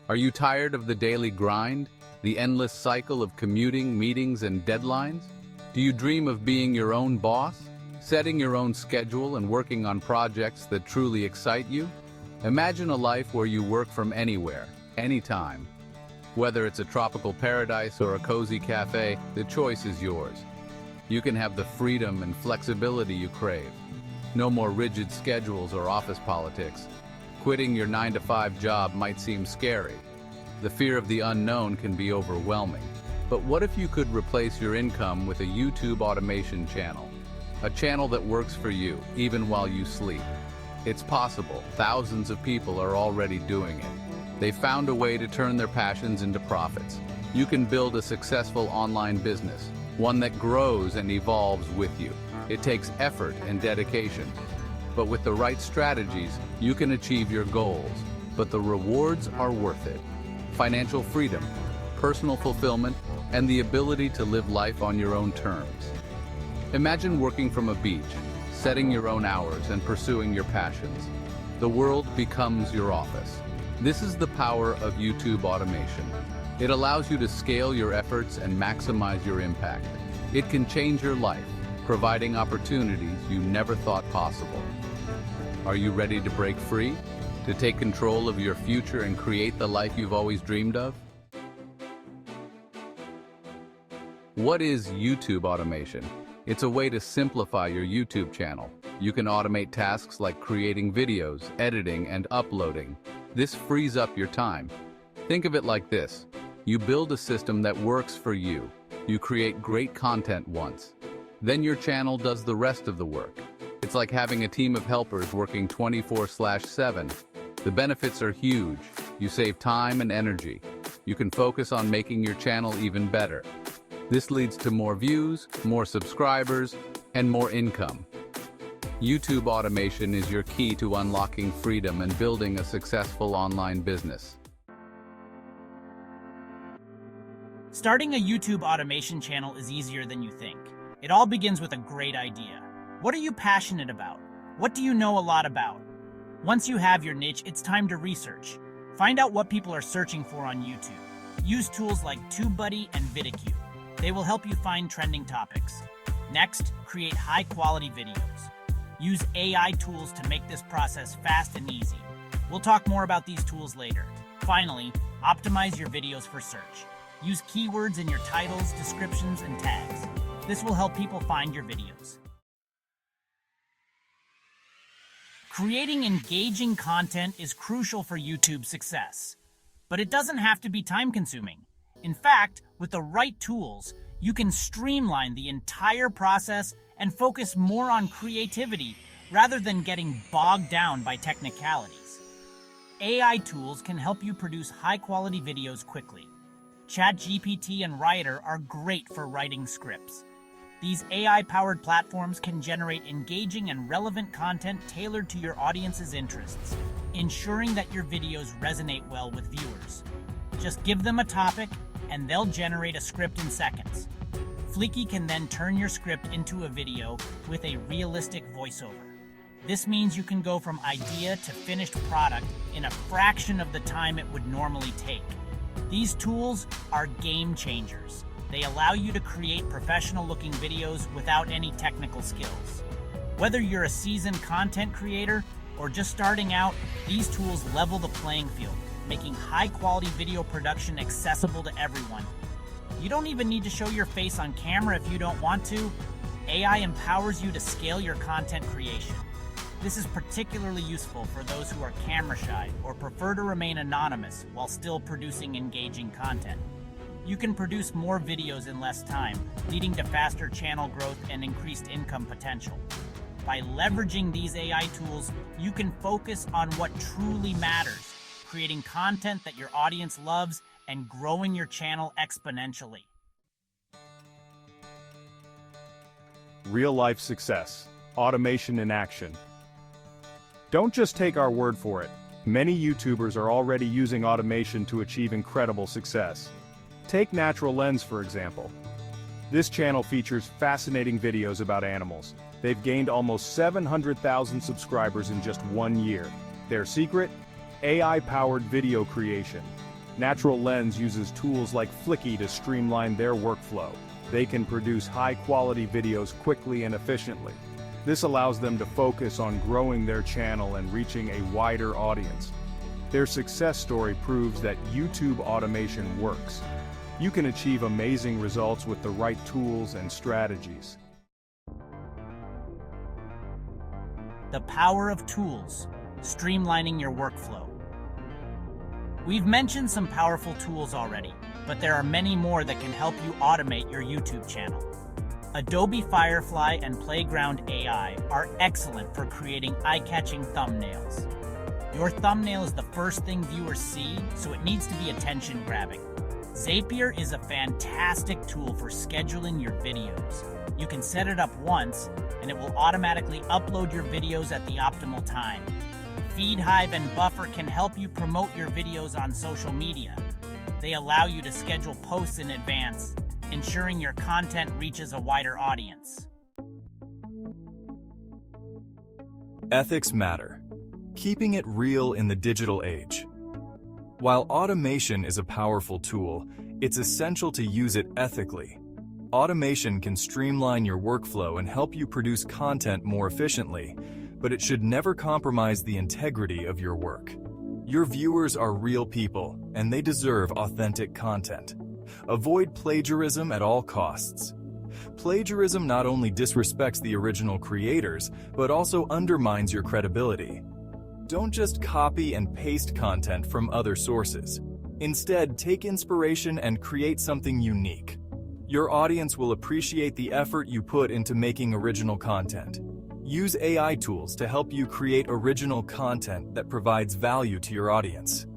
Are you tired of the daily grind, the endless cycle of commuting, meetings, and deadlines? Do you dream of being your own boss, setting your own schedule and working on projects that truly excite you? Imagine a life where you work from anywhere, anytime. Whether it's a tropical paradise or a cozy cafe, the choice is yours. You can have the freedom and flexibility you crave. No more rigid schedules or office politics. Quitting your 9-to-5 job might seem scary. The fear of the unknown can be overwhelming. But what if you could replace your income with a YouTube automation channel? A channel that works for you, even while you sleep. It's possible. Thousands of people are already doing it. They found a way to turn their passions into profits. You can build a successful online business, one that grows and evolves with you. It takes effort and dedication. But with the right strategies, you can achieve your goals. But the rewards are worth it. Financial freedom, personal fulfillment, and the ability to live life on your own terms. Imagine working from a beach, setting your own hours and pursuing your passions. The world becomes your office. This is the power of YouTube automation. It allows you to scale your efforts and maximize your impact. It can change your life, providing opportunities you never thought possible. Are you ready to break free? To take control of your future and create the life you've always dreamed of? What is YouTube automation? It's a way to simplify your YouTube channel. You can automate tasks like creating videos, editing, and uploading. This frees up your time. Think of it like this. You build a system that works for you. You create great content once. Then your channel does the rest of the work. It's like having a team of helpers working 24/7. The benefits are huge. You save time and energy. You can focus on making your channel even better. This leads to more views, more subscribers, and more income. YouTube automation is your key to unlocking freedom and building a successful online business. Starting a YouTube automation channel is easier than you think. It all begins with a great idea. What are you passionate about? What do you know a lot about? Once you have your niche, it's time to research. Find out what people are searching for on YouTube. Use tools like TubeBuddy and VidIQ. They will help you find trending topics. Next, create high-quality videos. Use AI tools to make this process fast and easy. We'll talk more about these tools later. Finally, optimize your videos for search. Use keywords in your titles, descriptions, and tags. This will help people find your videos. Creating engaging content is crucial for YouTube's success. But it doesn't have to be time-consuming. In fact, with the right tools, you can streamline the entire process and focus more on creativity rather than getting bogged down by technicalities. AI tools can help you produce high-quality videos quickly. ChatGPT and Writer are great for writing scripts. These AI-powered platforms can generate engaging and relevant content tailored to your audience's interests, ensuring that your videos resonate well with viewers. Just give them a topic, and they'll generate a script in seconds. Fleeky can then turn your script into a video with a realistic voiceover. This means you can go from idea to finished product in a fraction of the time it would normally take. These tools are game changers. They allow you to create professional-looking videos without any technical skills. Whether you're a seasoned content creator or just starting out, these tools level the playing field, making high-quality video production accessible to everyone. You don't even need to show your face on camera if you don't want to. AI empowers you to scale your content creation. This is particularly useful for those who are camera shy or prefer to remain anonymous while still producing engaging content. You can produce more videos in less time, leading to faster channel growth and increased income potential. By leveraging these AI tools, you can focus on what truly matters, creating content that your audience loves and growing your channel exponentially. Real-life success. Automation in action. Don't just take our word for it. Many YouTubers are already using automation to achieve incredible success. Take Natural Lens, for example. This channel features fascinating videos about animals. They've gained almost 700,000 subscribers in just 1 year. Their secret? AI-powered video creation. Natural Lens uses tools like Flicky to streamline their workflow. They can produce high-quality videos quickly and efficiently. This allows them to focus on growing their channel and reaching a wider audience. Their success story proves that YouTube automation works. You can achieve amazing results with the right tools and strategies. The power of tools, streamlining your workflow. We've mentioned some powerful tools already, but there are many more that can help you automate your YouTube channel. Adobe Firefly and Playground AI are excellent for creating eye-catching thumbnails. Your thumbnail is the first thing viewers see, so it needs to be attention-grabbing. Zapier is a fantastic tool for scheduling your videos. You can set it up once, and it will automatically upload your videos at the optimal time. FeedHive and Buffer can help you promote your videos on social media. They allow you to schedule posts in advance, ensuring your content reaches a wider audience. Ethics matter. Keeping it real in the digital age. While automation is a powerful tool, it's essential to use it ethically. Automation can streamline your workflow and help you produce content more efficiently, but it should never compromise the integrity of your work. Your viewers are real people, and they deserve authentic content. Avoid plagiarism at all costs. Plagiarism not only disrespects the original creators, but also undermines your credibility. Don't just copy and paste content from other sources. Instead, take inspiration and create something unique. Your audience will appreciate the effort you put into making original content. Use AI tools to help you create original content that provides value to your audience.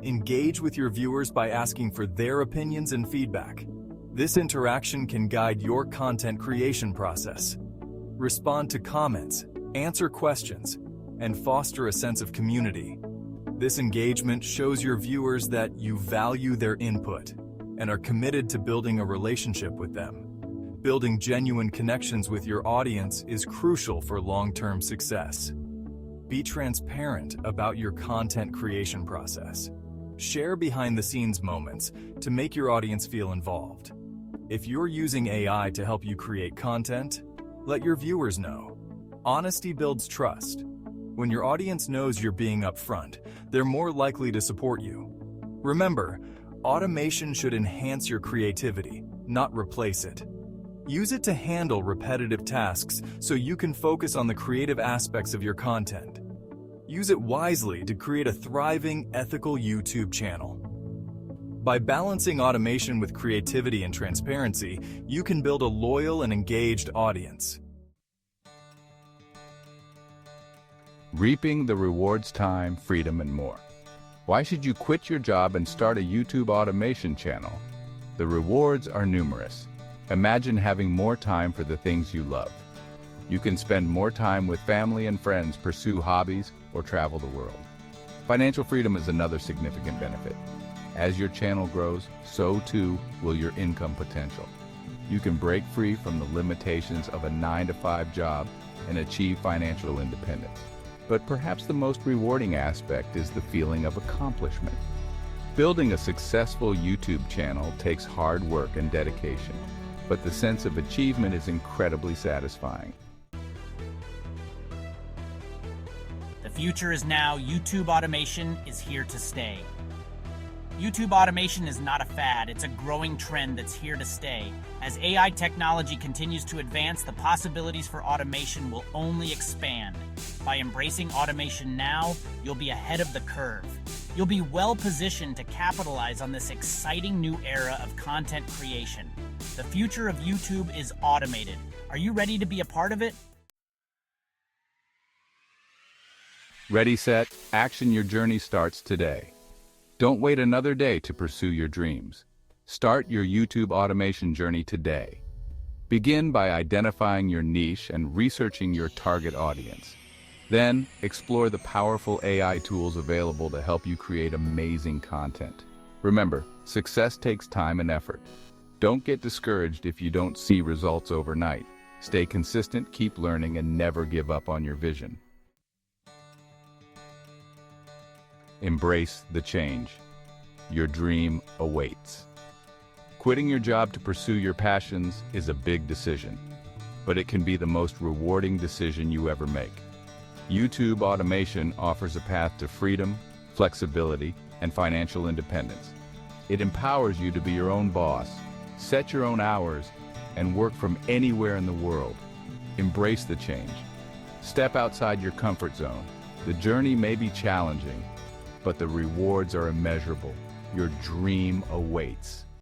Engage with your viewers by asking for their opinions and feedback. This interaction can guide your content creation process. Respond to comments, answer questions, and foster a sense of community. This engagement shows your viewers that you value their input and are committed to building a relationship with them. Building genuine connections with your audience is crucial for long-term success. Be transparent about your content creation process. Share behind-the-scenes moments to make your audience feel involved. If you're using AI to help you create content, let your viewers know. Honesty builds trust. When your audience knows you're being upfront, they're more likely to support you. Remember, automation should enhance your creativity, not replace it. Use it to handle repetitive tasks so you can focus on the creative aspects of your content. Use it wisely to create a thriving, ethical YouTube channel. By balancing automation with creativity and transparency, you can build a loyal and engaged audience. Reaping the rewards, time, freedom, and more. Why should you quit your job and start a YouTube automation channel? The rewards are numerous. Imagine having more time for the things you love. You can spend more time with family and friends, pursue hobbies, or travel the world. Financial freedom is another significant benefit. As your channel grows, so too will your income potential. You can break free from the limitations of a 9-to-5 job and achieve financial independence. But perhaps the most rewarding aspect is the feeling of accomplishment. Building a successful YouTube channel takes hard work and dedication, but the sense of achievement is incredibly satisfying. The future is now. YouTube automation is here to stay. YouTube automation is not a fad, it's a growing trend that's here to stay. As AI technology continues to advance, the possibilities for automation will only expand. By embracing automation now, you'll be ahead of the curve. You'll be well positioned to capitalize on this exciting new era of content creation. The future of YouTube is automated. Are you ready to be a part of it? Ready, set, action. Your journey starts today. Don't wait another day to pursue your dreams. Start your YouTube automation journey today. Begin by identifying your niche and researching your target audience. Then, explore the powerful AI tools available to help you create amazing content. Remember, success takes time and effort. Don't get discouraged if you don't see results overnight. Stay consistent, keep learning, and never give up on your vision. Embrace the change. Your dream awaits. Quitting your job to pursue your passions is a big decision, but it can be the most rewarding decision you ever make. YouTube automation offers a path to freedom, flexibility, and financial independence. It empowers you to be your own boss, set your own hours, and work from anywhere in the world. Embrace the change. Step outside your comfort zone. The journey may be challenging, but the rewards are immeasurable. Your dream awaits.